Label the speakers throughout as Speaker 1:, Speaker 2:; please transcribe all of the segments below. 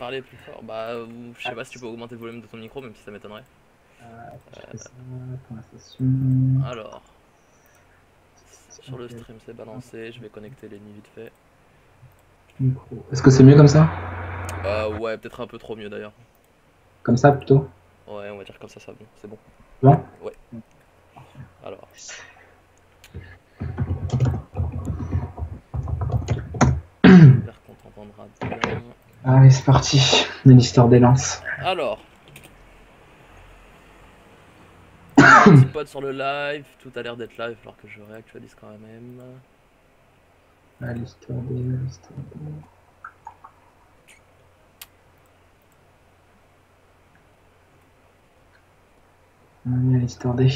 Speaker 1: parler plus fort. Bah, je sais pas si tu peux augmenter le volume de ton micro, même si ça m'étonnerait.
Speaker 2: Je fais ça, conversation.
Speaker 1: Alors, sur le stream c'est balancé, je vais connecter les nids vite fait.
Speaker 2: Micro. Est-ce que c'est mieux comme ça?
Speaker 1: Ouais, peut-être un peu trop mieux d'ailleurs.
Speaker 2: Comme ça plutôt?
Speaker 1: Ouais, on va dire comme ça, bon, c'est bon.
Speaker 2: Bon?
Speaker 1: Ouais. Alors. J'espère qu'on t'entendra bien.
Speaker 2: Allez, c'est parti. Une histoire des lances.
Speaker 1: Alors. Petit pote sur le live, tout a l'air d'être live alors que je réactualise quand même.
Speaker 2: Ah, l'histoire des... L'histoire des...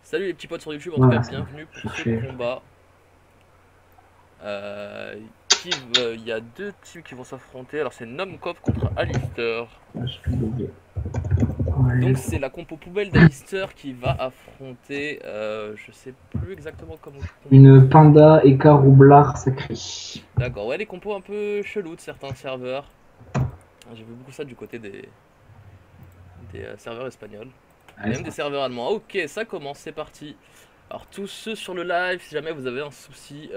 Speaker 1: Salut les petits potes sur YouTube, en tout cas bienvenue pour ce combat. Il y a deux teams qui vont s'affronter. Alors c'est Nomcop contre Alistair. Donc c'est la compo poubelle d'Alistair qui va affronter, je sais plus exactement comment.
Speaker 2: Une panda écart roublard sacré.
Speaker 1: D'accord, ouais, les compos un peu chelous de certains serveurs. J'ai vu beaucoup ça du côté des serveurs espagnols. Allez, même des serveurs allemands. Ok, ça commence, c'est parti. Alors tous ceux sur le live, si jamais vous avez un souci,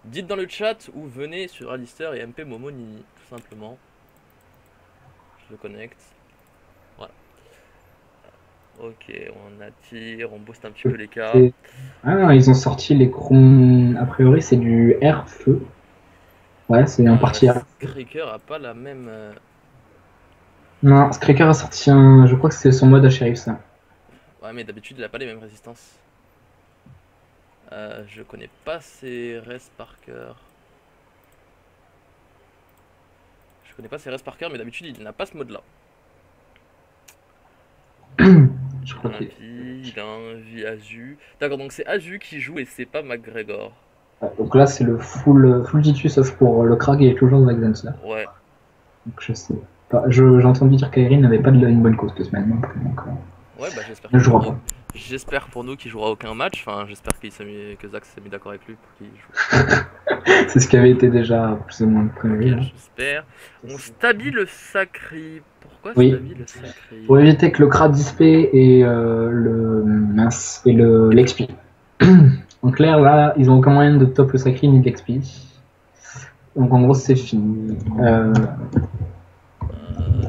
Speaker 1: dites dans le chat ou venez sur Alistair et MP Momoni, tout simplement. Je le connecte. Voilà. Ok, on attire, on booste un petit peu les cas.
Speaker 2: Ah, ils ont sorti les chrome. A priori, c'est du air feu. Ouais, c'est en partie air.
Speaker 1: Skriker a pas la même.
Speaker 2: Non, Skriker a sorti un. Je crois que c'est son mode à shérif, ça.
Speaker 1: Ouais, mais d'habitude, il a pas les mêmes résistances. Je connais pas ses res par cœur. Je connais pas ses res par cœur, mais d'habitude, il n'a pas ce mode-là.
Speaker 2: Je crois
Speaker 1: il a un vie Azu. D'accord, donc c'est Azu qui joue et c'est pas McGregor.
Speaker 2: Donc là, c'est le full Titus, sauf pour le Krag et toujours avec Zensler.
Speaker 1: Ouais.
Speaker 2: Donc je sais pas. J'ai entendu dire qu'Airin n'avait pas une bonne cause de semaine.
Speaker 1: Ouais, bah j'espère. J'espère pour nous qu'il jouera aucun match. Enfin, j'espère que Zach s'est mis d'accord avec lui pour qu'il joue.
Speaker 2: C'est ce qui avait été déjà plus ou moins prévu.
Speaker 1: Okay, j'espère. On stabile le sacré. Pourquoi stabile le sacré?
Speaker 2: Pour éviter que le Krag dispé et le mince et l'XP. En clair, là, ils ont aucun moyen de top le sacré ni d'XP. Donc en gros, c'est fini.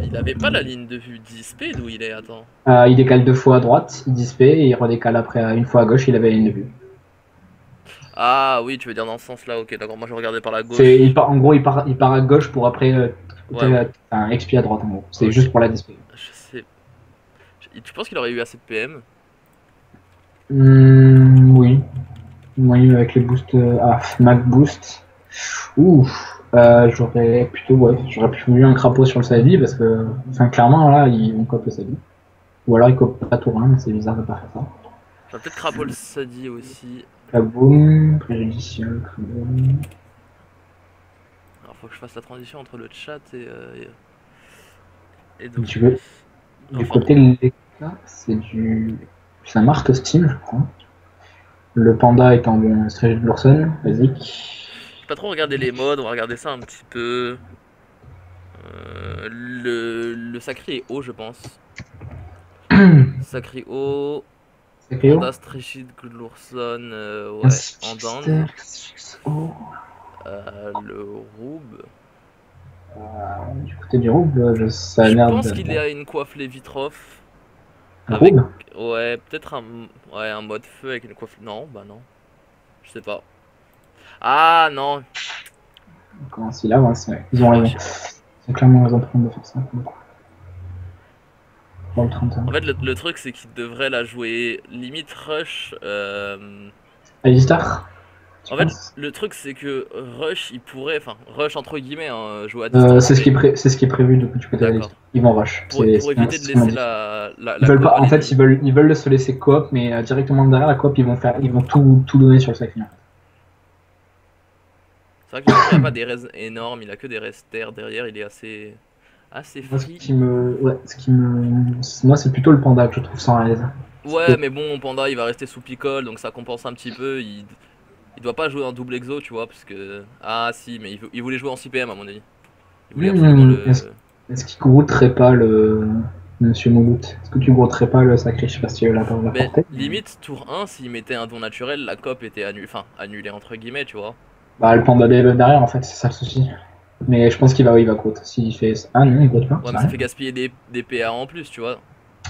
Speaker 1: Il avait pas la ligne de vue dispé d'où il est, attends.
Speaker 2: Il décale 2 fois à droite, il dispé, et il redécale après une fois à gauche, il avait la ligne de vue.
Speaker 1: Ah oui, tu veux dire dans ce sens-là, ok, d'accord, moi je regardais par la gauche.
Speaker 2: En gros, il part à gauche pour après un XP à droite, en gros. C'est juste pour la dispé.
Speaker 1: Je sais. Tu penses qu'il aurait eu assez de PM?
Speaker 2: Oui. Oui, avec les boosts. Mac Boost. J'aurais pu mieux un crapaud sur le Sadi parce que, clairement, là, on cope le Sadi. Ou alors il cope pas tout rien, mais c'est bizarre de pas faire ça.
Speaker 1: J'aurais peut-être crapaud le Sadi aussi.
Speaker 2: Kaboom, préjudiciel, Kaboom.
Speaker 1: Alors faut que je fasse la transition entre le chat et donc.
Speaker 2: Tu veux. Du côté de l'EK, c'est un marque Steam, je crois. Le panda étant bon Stray de l'Orson, basique.
Speaker 1: J'ai pas trop regardé les modes, on va regarder ça un petit peu. Le sacré est haut, je pense. Sacré haut. Panda Streshid Glurson, ouais, en down. Le Roub.
Speaker 2: Du côté du Roub, ça a l'air de.
Speaker 1: Je pense qu'il a une coiffe Lévitroff.
Speaker 2: Avec...
Speaker 1: Ouais, peut-être un mode feu avec une coiffe. Non, bah non. Je sais pas. Ah non.
Speaker 2: Comment s'il avance, ouais. Ils ont raison. Ils ont clairement raison de faire ça.
Speaker 1: En fait, le truc, c'est qu'il devrait la jouer limite rush.
Speaker 2: Alistar.
Speaker 1: En fait, le truc, c'est que rush, il pourrait, enfin, rush entre guillemets, hein, jouer à distance.
Speaker 2: C'est ce qui est prévu du côté d'Alistar. Ils vont rush.
Speaker 1: Pour éviter de laisser la
Speaker 2: ils veulent pas, en fait, ils veulent se laisser coop, mais directement derrière la coop, ils vont tout donner sur le sacré.
Speaker 1: C'est vrai qu'il n'a pas des res énormes, il a que des res terre derrière, il est assez free.
Speaker 2: Moi, c'est plutôt le panda que je trouve sans raise.
Speaker 1: Ouais, mais bon, Panda il va rester sous picole donc ça compense un petit peu. Il doit pas jouer en double exo, tu vois, parce que. Ah si, mais il voulait jouer en 6 PM à mon avis. Il voulait absolument
Speaker 2: Est-ce
Speaker 1: le.
Speaker 2: est-ce qu'il grouterait pas le Monsieur Moulout? Est-ce que tu grouterais pas le sacré? Je sais pas si tu veux la
Speaker 1: Mais
Speaker 2: porter.
Speaker 1: limite, tour 1, s'il mettait un don naturel, la COP était annulée. Enfin, annulée entre guillemets, tu vois.
Speaker 2: Bah, le panda des derrière, en fait, c'est ça le souci. Mais je pense il va groute. S'il fait. Ah non, il groute pas,
Speaker 1: Ouais,
Speaker 2: c'est
Speaker 1: mais ça
Speaker 2: rien.
Speaker 1: fait gaspiller des PA en plus, tu vois.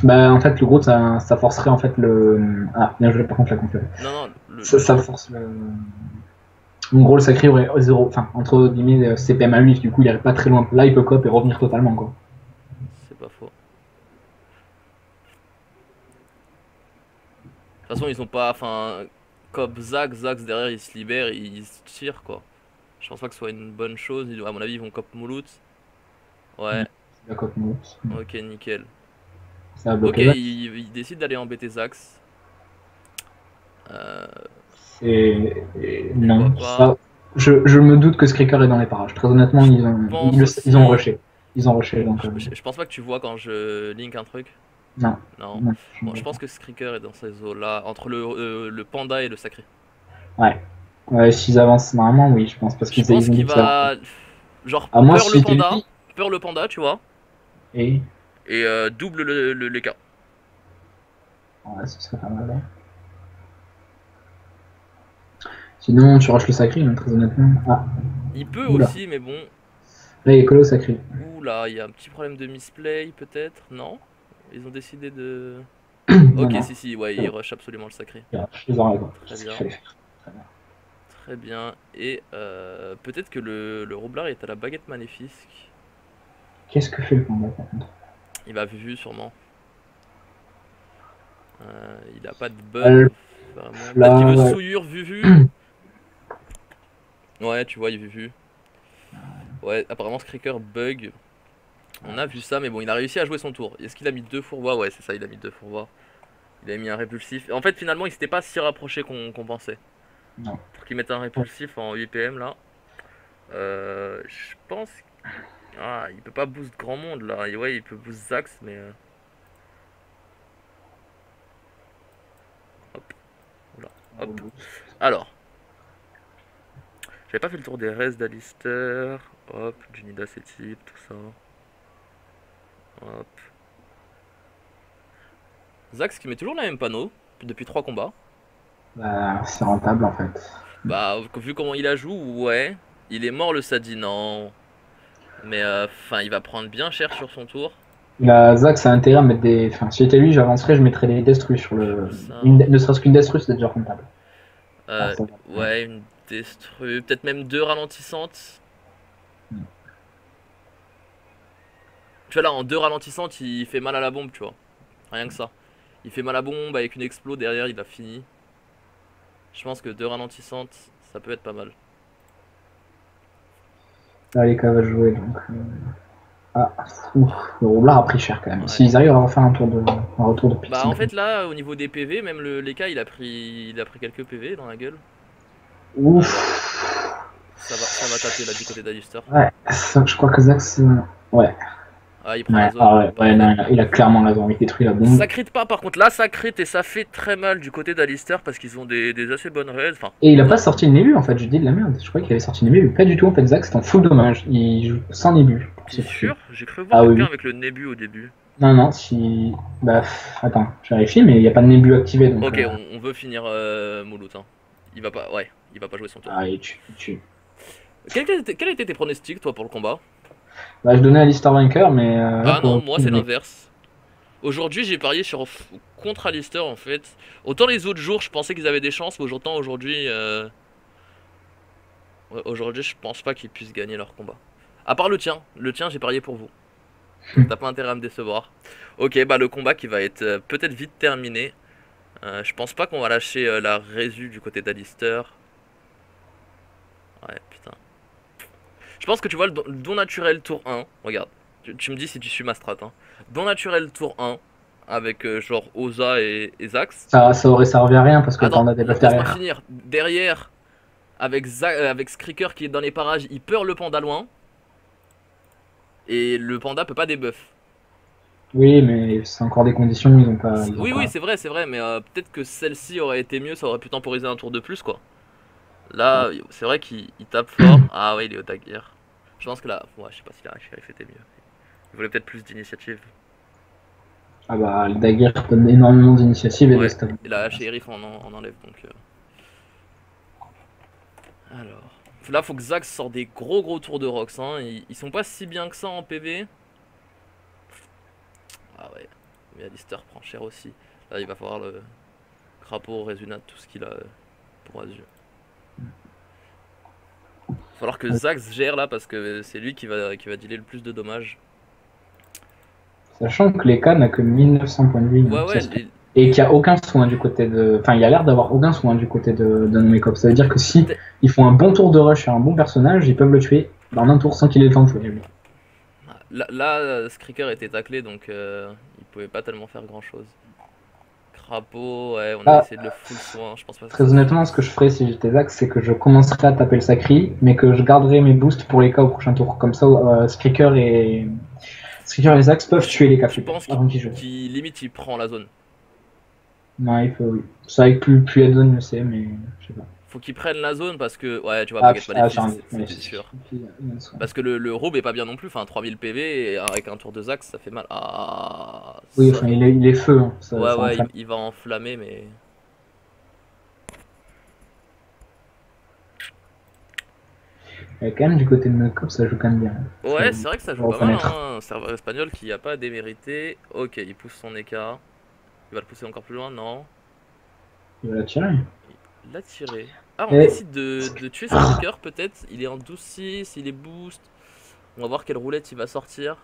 Speaker 2: Bah, en fait, le groute, ça forcerait en fait le. Ah, bien joué, par contre, la conférence.
Speaker 1: Non, non,
Speaker 2: Ça force le. En gros, le sacré aurait 0, enfin, entre guillemets, CPM à lui, du coup, il irait pas très loin. Là, il peut cop et revenir totalement, quoi.
Speaker 1: c'est pas faux. De toute façon, ils ont pas. Enfin, COP Zax derrière, il se libère, il se tire, quoi. Je pense pas que ce soit une bonne chose. À mon avis, ils vont COP Moulout. Ouais,
Speaker 2: La cop moulout.
Speaker 1: ok, nickel.
Speaker 2: Ça a
Speaker 1: Ok,
Speaker 2: bloqué là.
Speaker 1: il décide d'aller embêter Zax. Euh, pourquoi
Speaker 2: Non,
Speaker 1: pas.
Speaker 2: ça. Je me doute que Skriker est dans les parages. Très honnêtement,
Speaker 1: Pense
Speaker 2: ils ont
Speaker 1: aussi.
Speaker 2: rushé. Ils ont rushé, donc.
Speaker 1: Je pense pas que tu vois quand je link un truc.
Speaker 2: Non.
Speaker 1: Non.
Speaker 2: Non,
Speaker 1: Bon, je pense que Skriker est dans ces eaux-là, entre le panda et le sacré.
Speaker 2: ouais. Ouais, s'ils avancent normalement, oui, je pense, parce
Speaker 1: Je
Speaker 2: qu'ils
Speaker 1: pense
Speaker 2: ont dit
Speaker 1: qu'il
Speaker 2: qu'ils avancent.
Speaker 1: va. Genre,
Speaker 2: À moins si c'était lui.
Speaker 1: peur le panda, tu vois,
Speaker 2: Et.
Speaker 1: et double l'écart.
Speaker 2: Ouais, ce serait pas mal. Ouais. Sinon, tu rushes le sacré, hein, très honnêtement. Ah,
Speaker 1: Il peut
Speaker 2: oula.
Speaker 1: aussi, mais bon.
Speaker 2: Là, il est collé au sacré.
Speaker 1: Oula, il y a un petit problème de misplay, peut-être, non? Ils ont décidé de.
Speaker 2: Non,
Speaker 1: Ok,
Speaker 2: non.
Speaker 1: si, ouais,
Speaker 2: C'est
Speaker 1: il
Speaker 2: bon.
Speaker 1: rush absolument le sacré.
Speaker 2: Il rush les oreilles, quoi.
Speaker 1: Très
Speaker 2: C'est ce qu'il
Speaker 1: bien,
Speaker 2: fallait faire. Très bien.
Speaker 1: très bien. Et peut-être que le roublard est à la baguette maléfique.
Speaker 2: Qu'est-ce que fait le combat, par contre?
Speaker 1: Il va vu sûrement. Il a pas de
Speaker 2: Euh,
Speaker 1: buff, vraiment. Peut-être qu'il
Speaker 2: Là,
Speaker 1: veut
Speaker 2: ouais.
Speaker 1: souillure vu. Ouais, tu vois, il vu. Ouais, apparemment Skriker bug. On a vu ça, mais bon, il a réussi à jouer son tour. Est-ce qu'il a mis 2 fourvoies? Ouais, c'est ça, il a mis 2 fourvoies. Il a mis un répulsif. En fait, finalement, il s'était pas si rapproché qu'on pensait.
Speaker 2: Non.
Speaker 1: Pour qu'il mette un répulsif en 8 PM là. Je pense. Ah, il peut pas boost grand monde là. Et ouais, il peut boost Zax, mais. Hop, oula, hop. Alors, j'avais pas fait le tour des restes d'Alistair. Hop, Junida c'est type, tout ça. Hop. Zax qui met toujours la même panneau depuis 3 combats.
Speaker 2: Bah, c'est rentable, en fait.
Speaker 1: Bah, vu comment il a joué, ouais. Il est mort le Sadi, non. Mais enfin, il va prendre bien cher sur son tour.
Speaker 2: La Zach, ça a intérêt à mettre des. Enfin, si j'étais lui, j'avancerais, je mettrais des destruits sur le.
Speaker 1: Ça.
Speaker 2: Ne serait-ce qu'une destrue, c'est déjà rentable. Ah, ça va.
Speaker 1: Ouais, une destru. Peut-être même 2 ralentissantes. Tu vois là, en 2 ralentissantes, il fait mal à la bombe, tu vois. Rien que ça. Il fait mal à la bombe avec une explo derrière, il a fini. Je pense que 2 ralentissantes, ça peut être pas mal.
Speaker 2: Là, les cas va jouer, donc. Ah, ouf, le roublard a pris cher quand même.
Speaker 1: Ouais.
Speaker 2: S'ils arrivent à refaire un retour de
Speaker 1: Bah en
Speaker 2: pixel.
Speaker 1: fait là, au niveau des PV, même l'Eka il a pris quelques PV dans la gueule.
Speaker 2: Ouf.
Speaker 1: Ça va taper là du côté d'Alister.
Speaker 2: Ouais, ça, je crois que Zach, c'est. Ouais.
Speaker 1: Ah, il prend
Speaker 2: Ouais,
Speaker 1: la zone,
Speaker 2: ah ouais, ouais,
Speaker 1: parfait.
Speaker 2: non, il a clairement la zone, il détruit la bombe.
Speaker 1: Ça crit pas par contre, là ça crit et ça fait très mal du côté d'Alister parce qu'ils ont des assez bonnes raids. Enfin,
Speaker 2: Et il a pas
Speaker 1: non.
Speaker 2: sorti le Nébu en fait, je dis de la merde. Je croyais qu'il avait sorti le Nébu, pas du tout en fait. Zach, c'est un full dommage. Il joue sans Nébu.
Speaker 1: T'es sûr? J'ai cru voir
Speaker 2: Ah oui,
Speaker 1: quelqu'un
Speaker 2: oui.
Speaker 1: avec le Nébu au début.
Speaker 2: Non, non, si. Bah, attends, je vérifie, mais il n'y a pas de Nébu activé donc.
Speaker 1: Ok, on veut finir Moulout. Hein. Il va pas, ouais, il va pas jouer son tour.
Speaker 2: Ah, il tue.
Speaker 1: Quels étaient tes pronostics toi pour le combat?
Speaker 2: Bah, je donnais à Lister vainqueur, mais là
Speaker 1: Ah
Speaker 2: pour
Speaker 1: non,
Speaker 2: le
Speaker 1: moi
Speaker 2: coup,
Speaker 1: c'est l'inverse. Aujourd'hui j'ai parié contre Alistair en fait. Autant les autres jours je pensais qu'ils avaient des chances, mais autant aujourd'hui, ouais, aujourd'hui je pense pas qu'ils puissent gagner leur combat. À part le tien j'ai parié pour vous. Donc t'as pas intérêt à me décevoir. Ok, bah le combat qui va être peut-être vite terminé. Je pense pas qu'on va lâcher la résu du côté d'Alistair. Ouais, putain. Je pense que tu vois le don naturel tour 1. Regarde, tu me dis si tu suis ma strat. Hein. Don naturel tour 1 avec genre Oza et Zax.
Speaker 2: ça aurait servi à rien parce que le
Speaker 1: Attends,
Speaker 2: panda des buffs
Speaker 1: laisse-moi
Speaker 2: derrière.
Speaker 1: finir. Derrière, avec Skriker qui est dans les parages, il peur le panda loin. Et le panda peut pas débuff.
Speaker 2: Oui, mais c'est encore des conditions, ils ont pas. Ils ont
Speaker 1: Oui, oui,
Speaker 2: pas...
Speaker 1: c'est vrai, mais peut-être que celle-ci aurait été mieux, ça aurait pu temporiser un tour de plus, quoi. Là, c'est vrai qu'il tape fort. Ah ouais, il est au Daguerre. Je pense que là, ouais, je sais pas si la Sheriff était mieux. Il voulait peut-être plus d'initiative.
Speaker 2: Ah bah, le Daguerre donne énormément d'initiatives et de
Speaker 1: Ouais,
Speaker 2: stuff.
Speaker 1: et la Sheriff en enlève, donc... Alors... Là, faut que Zax sorte des gros tours de Rox, hein. Ils sont pas si bien que ça en PV. Ah ouais, mais Alistair prend cher aussi. Là, il va falloir le crapaud, Résunat, tout ce qu'il a pour Azure. Il va falloir que Zax gère là parce que c'est lui qui va dealer le plus de dommages.
Speaker 2: Sachant que l'EK n'a que 1900 points de vie.
Speaker 1: Ouais,
Speaker 2: Hein,
Speaker 1: ouais,
Speaker 2: et qu'il n'y a aucun soin du côté de. Enfin, il y a l'air d'avoir aucun soin du côté de Nomekop. Ça veut dire que si ils font un bon tour de rush sur un bon personnage, ils peuvent le tuer dans un tour sans qu'il ait le temps de jouer.
Speaker 1: Là Skriker était taclé donc il pouvait pas tellement faire grand chose. Crapaud, ouais, on a essayé de le full soin, je pense pas que
Speaker 2: très honnêtement, ce que je ferais si j'étais Zax, c'est que je commencerais à taper le Sacri, mais que je garderais mes boosts pour les cas au prochain tour. Comme ça, Skriker et Zax peuvent tuer les cas
Speaker 1: avant qu'ils jouent. Limite, il prend la zone.
Speaker 2: Non, il faut, oui. C'est vrai que plus il y a de zone, je sais, mais je sais pas.
Speaker 1: Faut qu'ils prennent la zone parce que, ouais, tu vois, Baguette Maléfice, c'est sûr. Parce que le Robe est pas bien non plus, enfin 3000 PV et avec un tour de Zax, ça fait mal. Ah,
Speaker 2: oui, enfin, il est feu. Hein.
Speaker 1: Ouais, il va enflammer, mais.
Speaker 2: Quand même, du côté de Nomekop, ça joue quand même bien.
Speaker 1: Ouais, c'est vrai que ça joue pas mal, hein. Un serveur espagnol qui a pas démérité. Ok, il pousse son écart. Il va le pousser encore plus loin, non?
Speaker 2: Il va la tirer.
Speaker 1: Il l'a tiré. Ah, on décide de tuer Skriker peut-être. Il est en 12-6, il est boost. On va voir quelle roulette il va sortir.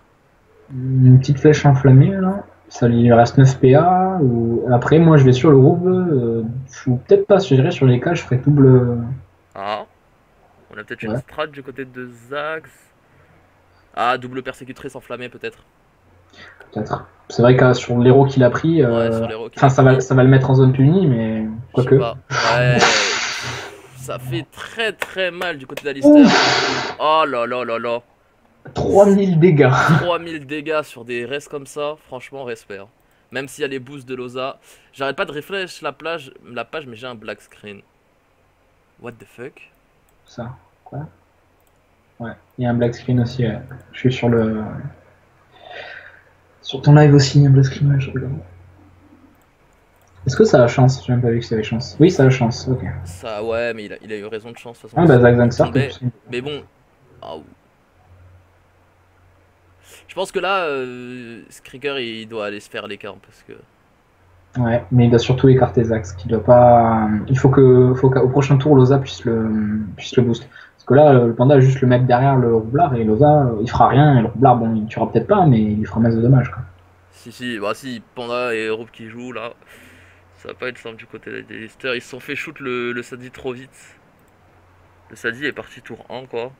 Speaker 2: Une petite flèche enflammée là. Ça lui reste 9 PA. Ou... Après, moi je vais sur le groupe. Je peut-être pas, je dirais sur les cas, je ferai double.
Speaker 1: Ah, on a peut-être une strat du côté de Zax. Ah, double persécutrice enflammée peut-être.
Speaker 2: Peut-être. C'est vrai que sur l'héros qu'il a pris, ça va le mettre en zone punie, mais quoique.
Speaker 1: Ouais, ça fait très mal du côté d'Alistair. Oh là là là là.
Speaker 2: 3000 dégâts.
Speaker 1: 3000 dégâts sur des restes comme ça, franchement respect. Hein. Même s'il y a les boosts de Loza. J'arrête pas de réfléchir la page, mais j'ai un black screen. What the fuck?
Speaker 2: Ça, quoi? Ouais, il y a un black screen aussi. Ouais. Je suis sur le. Sur ton live aussi, il y a un black screen, ouais, je regarde. Est-ce que ça a chance? J'ai même pas vu que ça avait chance. Oui, ça a chance, ok.
Speaker 1: Ça, ouais, mais il a eu raison de chance de toute
Speaker 2: façon. Ah, bah, Zaxxer,
Speaker 1: mais bon. Oh. Je pense que là, Skriker il doit aller se faire l'écart parce que.
Speaker 2: Ouais, mais il doit surtout écarter Zax, qui doit pas. Il faut qu'au prochain tour Loza puisse le boost. Parce que là, le panda va juste le mettre derrière le roublard et Loza, il fera rien. Et le roublard, bon, il tuera peut-être pas, mais il lui fera masse de dommages. Quoi.
Speaker 1: Si, panda et Rob qui jouent là, ça va pas être simple du côté des listers. Ils se sont fait shoot le Sadi trop vite. Le Sadi est parti tour 1 quoi.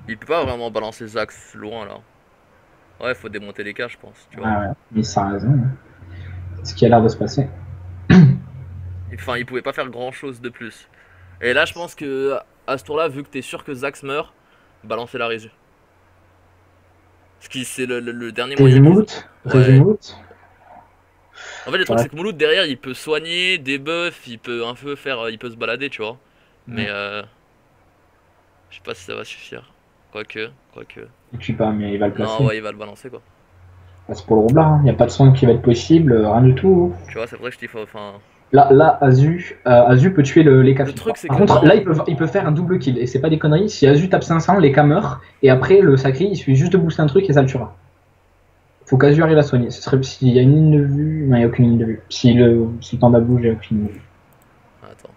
Speaker 1: Il peut pas vraiment balancer Zax loin là. Ouais, faut démonter les cas, je pense. Tu vois.
Speaker 2: Ah ouais, mais ça a raison. C'est ce qui a l'air de se passer.
Speaker 1: Enfin, il pouvait pas faire grand chose de plus. Et là, je pense que à ce tour-là, vu que t'es sûr que Zax meurt, balancer la résu. Ce qui c'est le dernier moyen.
Speaker 2: Résumout.
Speaker 1: En fait, le truc c'est que Mouloud derrière, il peut soigner, debuff, il peut un peu faire, il peut se balader, tu vois. Mais je sais pas si ça va suffire. Quoique.
Speaker 2: Je sais pas, mais il va le placer.
Speaker 1: Non, ouais, il va le balancer quoi.
Speaker 2: C'est pour le roublard, hein. Y a pas de soin qui va être possible, rien du tout.
Speaker 1: Tu vois, c'est vrai que je dis faut. Enfin.
Speaker 2: Là, Azu peut tuer les K.
Speaker 1: Le truc, c'est
Speaker 2: Par contre, là, il peut faire un double kill. Et c'est pas des conneries. Si Azu tape 500, les K meurent. Et après, le Sacri, il suffit juste de booster un truc et ça le tuera. Faut qu'Azu arrive à soigner. Ce serait s'il y a une ligne de vue. Non, il n'y a aucune ligne de vue. Si le panda bouge, il n'y a aucune ligne de vue.
Speaker 1: Attends.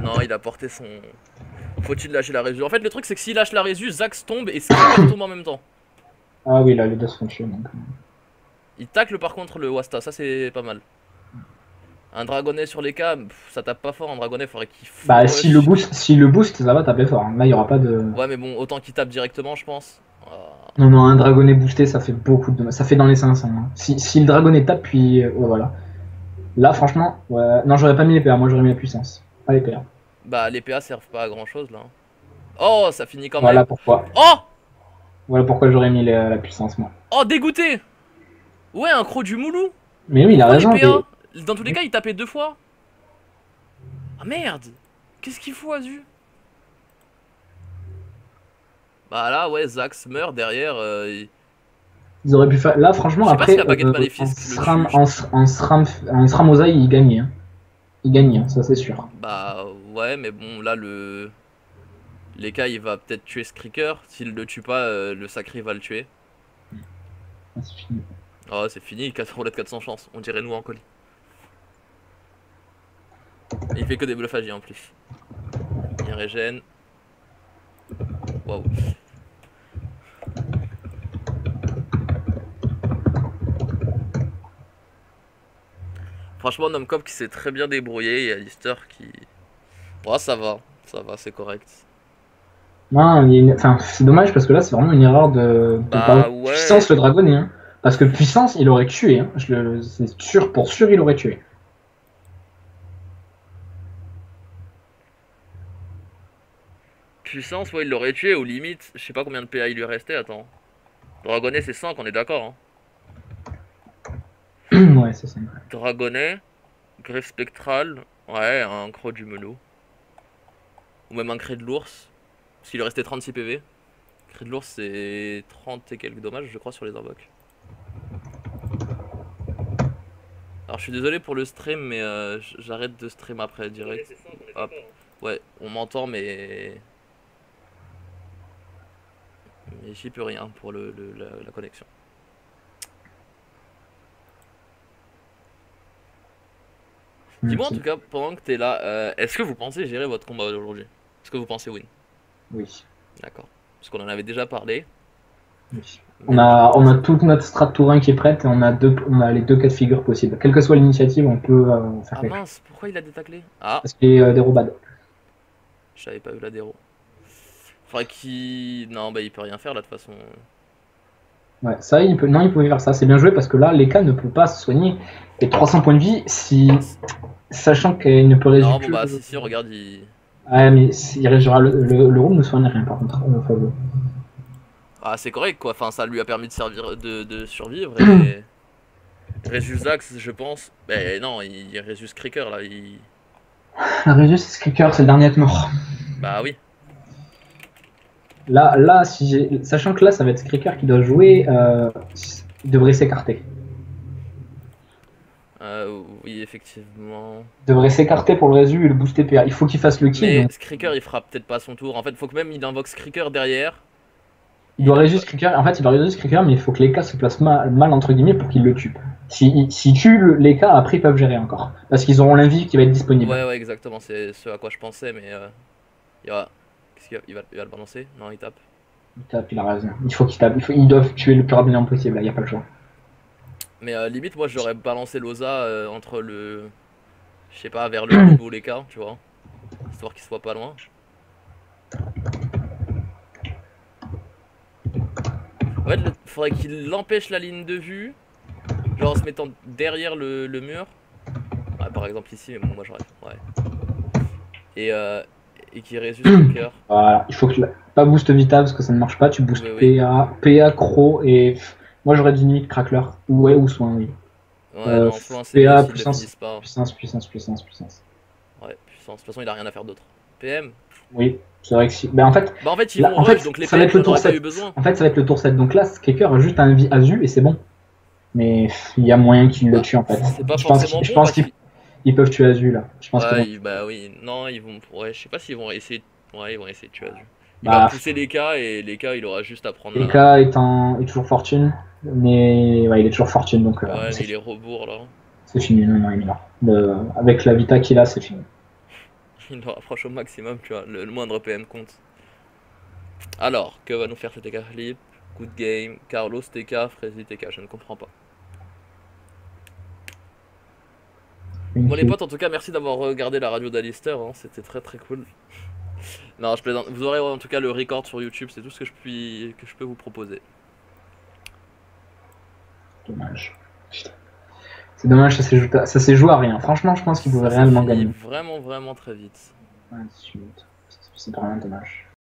Speaker 1: Non, il a porté son. Faut-il lâcher la résu? En fait, le truc, c'est que s'il lâche la résu, Zax tombe et Skriker tombe en même temps.
Speaker 2: Ah oui, là, les deux se font tuer. Donc...
Speaker 1: Il tacle par contre le Wasta, ça c'est pas mal. Un dragonnet sur les cas, ça tape pas fort. Un dragonnet, faudrait qu'il.
Speaker 2: Bah, si le boost, ça va taper fort. Là, il y aura pas de.
Speaker 1: Ouais, mais bon, autant qu'il tape directement, je pense.
Speaker 2: Non, un dragonnet boosté, ça fait beaucoup de dommages. Ça fait dans les 500. Hein. Si le dragonnet tape, puis. Ouais, voilà. Là, franchement, ouais. Non, j'aurais pas mis les PA, moi j'aurais mis la puissance. Pas les PA.
Speaker 1: Bah, les PA servent pas à grand chose là. Oh, ça finit quand
Speaker 2: Voilà
Speaker 1: même.
Speaker 2: pourquoi.
Speaker 1: Oh!
Speaker 2: Voilà pourquoi j'aurais mis la puissance, moi.
Speaker 1: Oh, dégoûté! Ouais, un croc du moulou.
Speaker 2: Mais oui, il a
Speaker 1: Pourquoi les
Speaker 2: raison.
Speaker 1: PA? Dans tous les cas, il tapait 2 fois. Ah merde! Qu'est-ce qu'il faut, Azu? Bah là, ouais, Zax meurt derrière.
Speaker 2: Ils auraient pu faire. Là, franchement,
Speaker 1: Je sais pas si
Speaker 2: après,
Speaker 1: la baguette
Speaker 2: en
Speaker 1: maléfique le
Speaker 2: SRAM,
Speaker 1: tue.
Speaker 2: en SRAM Ozaï, il gagnait. Hein. Il gagnait, hein, ça c'est sûr.
Speaker 1: Bah ouais, mais bon, là, Leka, il va peut-être tuer Skriker. S'il le tue pas, le sacré va le tuer.
Speaker 2: Ah, c'est fini.
Speaker 1: Oh, c'est fini, 4 roulettes 400 chances. On dirait nous en colis. Et il fait que des bluffagies en plus. Il régène. Waouh. Franchement, Nomcop qui s'est très bien débrouillé et Alistair qui. Oh, ça va, c'est correct.
Speaker 2: Non, enfin, c'est dommage parce que là, c'est vraiment une erreur de
Speaker 1: Bah
Speaker 2: puissance
Speaker 1: ouais.
Speaker 2: le dragonnet. Hein. Parce que puissance, il aurait tué. Hein. C'est sûr, pour sûr, il aurait tué.
Speaker 1: Puissance, ouais, il l'aurait tué, ou limite, je sais pas combien de PA il lui restait, attends. Dragonnet, c'est 5, on est d'accord, hein.
Speaker 2: Ouais, c'est ça.
Speaker 1: Dragonnet, greffe spectrale, ouais, un croc du melot. Ou même un cri de l'ours, s'il lui restait 36 PV. Cri de l'ours, c'est 30 et quelques dommages, je crois, sur les invoques. Alors, je suis désolé pour le stream, mais j'arrête de stream après, direct. Hop. Ouais, on m'entend, mais j'y peux rien pour la connexion. Dis-moi en tout cas, pendant que t'es là, est-ce que vous pensez gérer votre combat aujourd'hui? Est-ce que vous pensez win?
Speaker 2: Oui.
Speaker 1: D'accord. Parce qu'on en avait déjà parlé.
Speaker 2: Oui. On a toute notre strat Tourin qui est prête et on a les deux cas de figure possibles. Quelle que soit l'initiative, on peut faire
Speaker 1: Ah
Speaker 2: quelque chose.
Speaker 1: mince, pourquoi il a détaclé? Ah,
Speaker 2: Parce qu'il est dérobade.
Speaker 1: j'avais pas vu la déro. Faudrait qu'il. Non, bah il peut rien faire là de toute façon.
Speaker 2: Ouais, ça, il pouvait faire ça. C'est bien joué parce que là, Leka ne peut pas se soigner. Et 300 points de vie, sachant qu'il ne peut résoudre.
Speaker 1: Non, bon bah si, regarde, il.
Speaker 2: Ouais, mais il régira le room ne soigne rien par contre.
Speaker 1: Ah, c'est correct quoi, enfin ça lui a permis de servir de survivre et. Résus Zax, je pense. Mais non, il Résus Cricker là, il.
Speaker 2: Résus, c'est Skriker, c'est le dernier à être mort.
Speaker 1: Bah oui.
Speaker 2: Là, sachant que là, ça va être Skriker qui doit jouer, il devrait s'écarter.
Speaker 1: Oui, effectivement.
Speaker 2: Il devrait s'écarter pour le résu et le booster PA. Il faut qu'il fasse le kill.
Speaker 1: Mais
Speaker 2: Donc...
Speaker 1: Skriker il fera peut-être pas son tour. En fait, faut que même il invoque Skriker derrière.
Speaker 2: Il doit résus Skriker. En fait, il doit résus Skriker, mais il faut que les cas se placent mal entre guillemets pour qu'il le tue. S'il tue les cas, après ils peuvent gérer encore. Parce qu'ils auront l'invie qui va être disponible.
Speaker 1: Ouais, exactement. C'est ce à quoi je pensais, mais. Qu'est-ce qu'il va... Il va le balancer? Non, il tape.
Speaker 2: Il tape, il a raison. Il faut qu'il tape. Ils doivent tuer le plus rapidement possible, là, il n'y a pas le choix.
Speaker 1: Mais limite, moi j'aurais balancé l'Oza entre le. Je sais pas, vers le hub ou les cas, tu vois. Histoire qu'il soit pas loin. En fait, faudrait qu'il empêche la ligne de vue. Genre en se mettant derrière le mur. Ouais, par exemple ici, mais bon, moi j'aurais. Ouais. Et qui résulte le cœur.
Speaker 2: Voilà, il faut que pas boost Vita parce que ça ne marche pas, tu boostes PA, Croc et moi j'aurais dit limite Crackler ou soin, oui.
Speaker 1: Ouais, non, soin c'est
Speaker 2: PA,
Speaker 1: mieux s'ils le finissent pas.
Speaker 2: Puissance.
Speaker 1: Ouais, puissance. De toute façon, il a rien à faire d'autre. PM.
Speaker 2: Oui, c'est vrai que si. Ben, en fait,
Speaker 1: ils vont rush, donc les PM,
Speaker 2: on n'aurait
Speaker 1: pas eu besoin.
Speaker 2: En fait, ça va être le tour 7. Donc là, Skaker a juste un vie Azu et c'est bon. Mais il y a moyen qu'il le tue en fait.
Speaker 1: C'est pas forcément bon.
Speaker 2: Je pense qu'ils peuvent tuer Azu là. Je pense
Speaker 1: que bah oui, non, ils vont. Ouais, je sais pas s'ils vont essayer. Ouais, ils vont essayer de tuer Azu. Il
Speaker 2: va
Speaker 1: pousser les cas et les cas, il aura juste à prendre.
Speaker 2: Les cas est toujours fortune, mais ouais, il est toujours fortune donc.
Speaker 1: Ouais, mais il est rebours là.
Speaker 2: C'est fini, non, il est là. Avec la Vita qu'il a, c'est fini.
Speaker 1: Il le rapproche au maximum, tu vois, le moindre PM compte. Alors, que va nous faire ce TK Flip? Good game, Carlos TK, Frézy TK, je ne comprends pas. Bon les potes, en tout cas, merci d'avoir regardé la radio d'Alistair, hein, c'était très cool. Non, je plaisante. Vous aurez en tout cas le record sur YouTube, c'est tout ce que je peux vous proposer.
Speaker 2: Dommage. C'est dommage, ça s'est joué à rien. Franchement, je pense qu'il pouvait réellement gagner.
Speaker 1: Vraiment très vite.
Speaker 2: Ouais, c'est vraiment dommage.